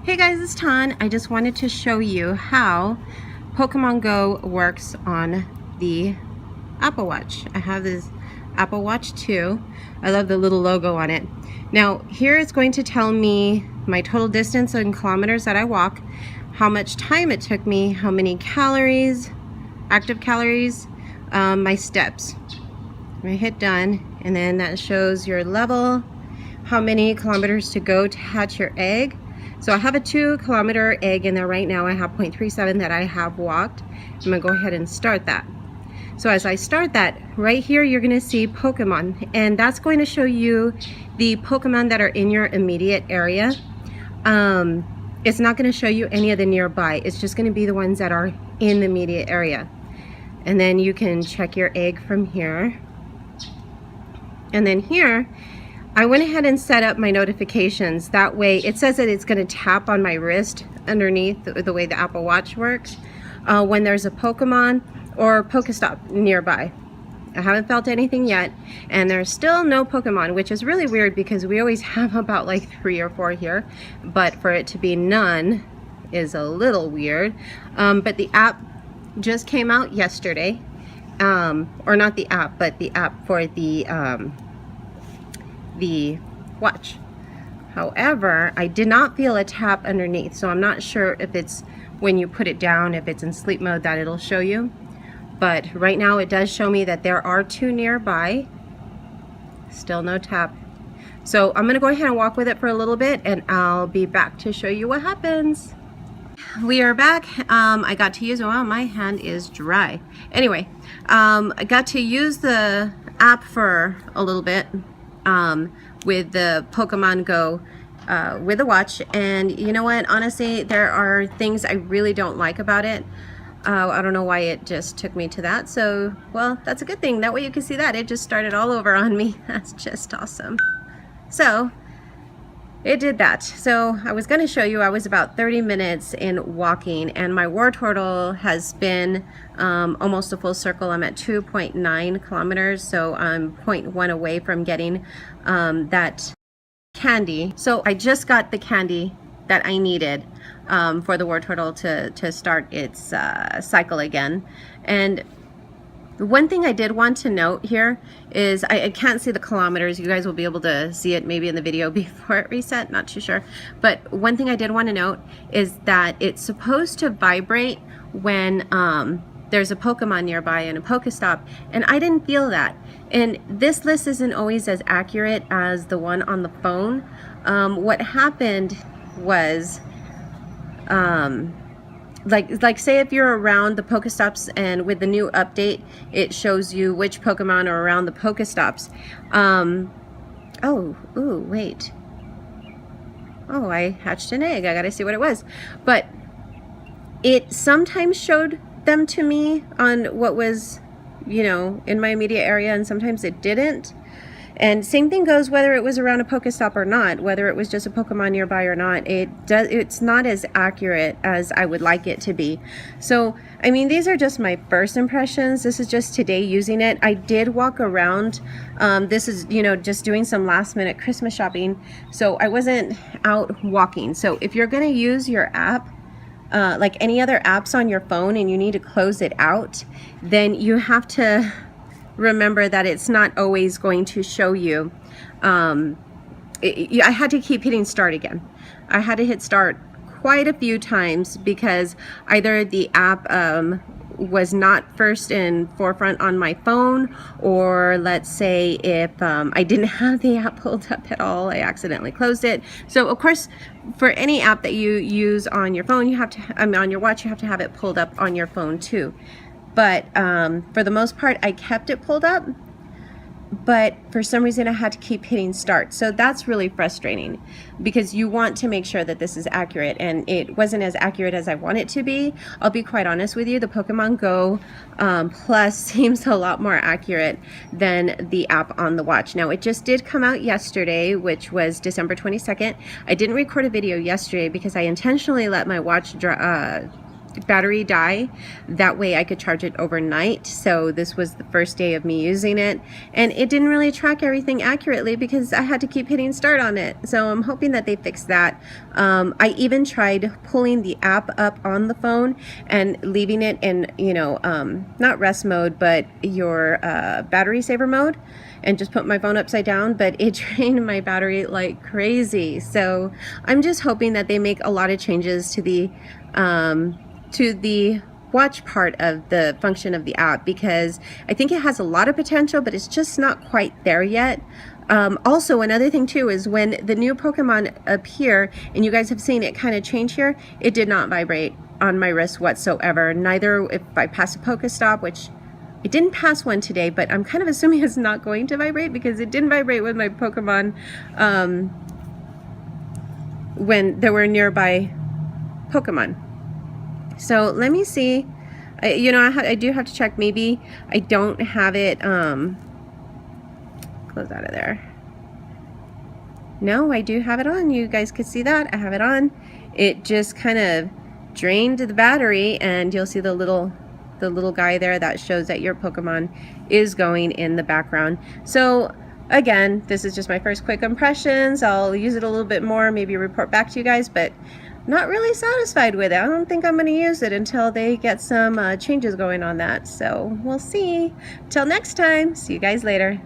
Hey guys, it's Tan. I just wanted to show you how Pokemon Go works on the Apple Watch. I have this Apple Watch 2. I love the little logo on it. Now here it's going to tell me my total distance in kilometers that I walk, how much time it took me, how many calories, active calories, my steps. I hit done, and then that shows your level, how many kilometers to go to hatch your egg. So I have a 2-kilometer egg in there right now. I have 0.37 that I have walked. I'm gonna go ahead and start that. So as I start that, right here you're gonna see Pokemon, and that's going to show you the Pokemon that are in your immediate area. It's not gonna show you any of the nearby. It's just gonna be the ones that are in the immediate area. And then you can check your egg from here. And then here, I went ahead and set up my notifications. That way, it says that it's going to tap on my wrist underneath the way the Apple Watch works when there's a Pokemon or Pokestop nearby. I haven't felt anything yet, and there's still no Pokemon, which is really weird because we always have about like 3 or 4 here, but for it to be none is a little weird. But the app just came out yesterday, or not the app, but the app for the watch. However, I did not feel a tap underneath, so I'm not sure if it's when you put it down, if it's in sleep mode, that it'll show you. But right now it does show me that there are 2 nearby. Still no tap. So I'm gonna go ahead and walk with it for a little bit, and I'll be back to show you what happens. We are back. I got to use, well, my hand is dry. Anyway, I got to use the app for a little bit with the Pokemon Go with the watch, and you know what, honestly there are things I really don't like about it. I don't know why it just took me to that, so well, that's a good thing. That way you can see that it just started all over on me. That's just awesome. So it did that. So I was going to show you, I was about 30 minutes in walking, and my Wartortle has been almost a full circle. I'm at 2.9 kilometers, so I'm 0.1 away from getting that candy. So I just got the candy that I needed for the Wartortle to start its cycle again. And one thing I did want to note here is I can't see the kilometers. You guys will be able to see it maybe in the video before it reset, not too sure. But one thing I did want to note is that it's supposed to vibrate when there's a Pokemon nearby and a Pokestop, and I didn't feel that. And this list isn't always as accurate as the one on the phone. What happened was like say if you're around the Pokestops, and with the new update it shows you which Pokemon are around the Pokestops. Wait. Oh, I hatched an egg. I gotta see what it was. But it sometimes showed them to me on what was, you know, in my immediate area, and sometimes it didn't. And same thing goes whether it was around a Pokestop or not, whether it was just a Pokemon nearby or not. It's not as accurate as I would like it to be. So, I mean, these are just my first impressions. This is just today using it. I did walk around. This is, you know, just doing some last minute Christmas shopping. So I wasn't out walking. So if you're going to use your app, like any other apps on your phone, and you need to close it out, then you have to remember that it's not always going to show you. I had to keep hitting start again. I had to hit start quite a few times because either the app was not first in forefront on my phone, or let's say if I didn't have the app pulled up at all, I accidentally closed it. So of course, for any app that you use on your phone, you have to, on your watch, you have to have it pulled up on your phone too. But for the most part, I kept it pulled up, but for some reason I had to keep hitting start. So that's really frustrating because you want to make sure that this is accurate, and it wasn't as accurate as I want it to be. I'll be quite honest with you, the Pokemon Go Plus seems a lot more accurate than the app on the watch. Now, it just did come out yesterday, which was December 22nd. I didn't record a video yesterday because I intentionally let my watch battery die. That way I could charge it overnight. So this was the first day of me using it, and it didn't really track everything accurately because I had to keep hitting start on it. So I'm hoping that they fix that. I even tried pulling the app up on the phone and leaving it in, you know, not rest mode, but your battery saver mode, and just put my phone upside down, but it drained my battery like crazy. So I'm just hoping that they make a lot of changes to the watch part of the function of the app, because I think it has a lot of potential, but it's just not quite there yet. Also, another thing too is when the new Pokemon appear, and you guys have seen it kind of change here, it did not vibrate on my wrist whatsoever. Neither if I pass a Pokestop, which I didn't pass one today, but I'm kind of assuming it's not going to vibrate because it didn't vibrate with my Pokemon when there were nearby Pokemon. So let me see. You know, I do have to check. Maybe I don't have it. Close out of there. No, I do have it on. You guys could see that. I have it on. It just kind of drained the battery, and you'll see the little guy there that shows that your Pokemon is going in the background. So again, this is just my first quick impressions. I'll use it a little bit more, maybe report back to you guys, but not really satisfied with it. I don't think I'm going to use it until they get some changes going on that. So we'll see. Till next time, see you guys later.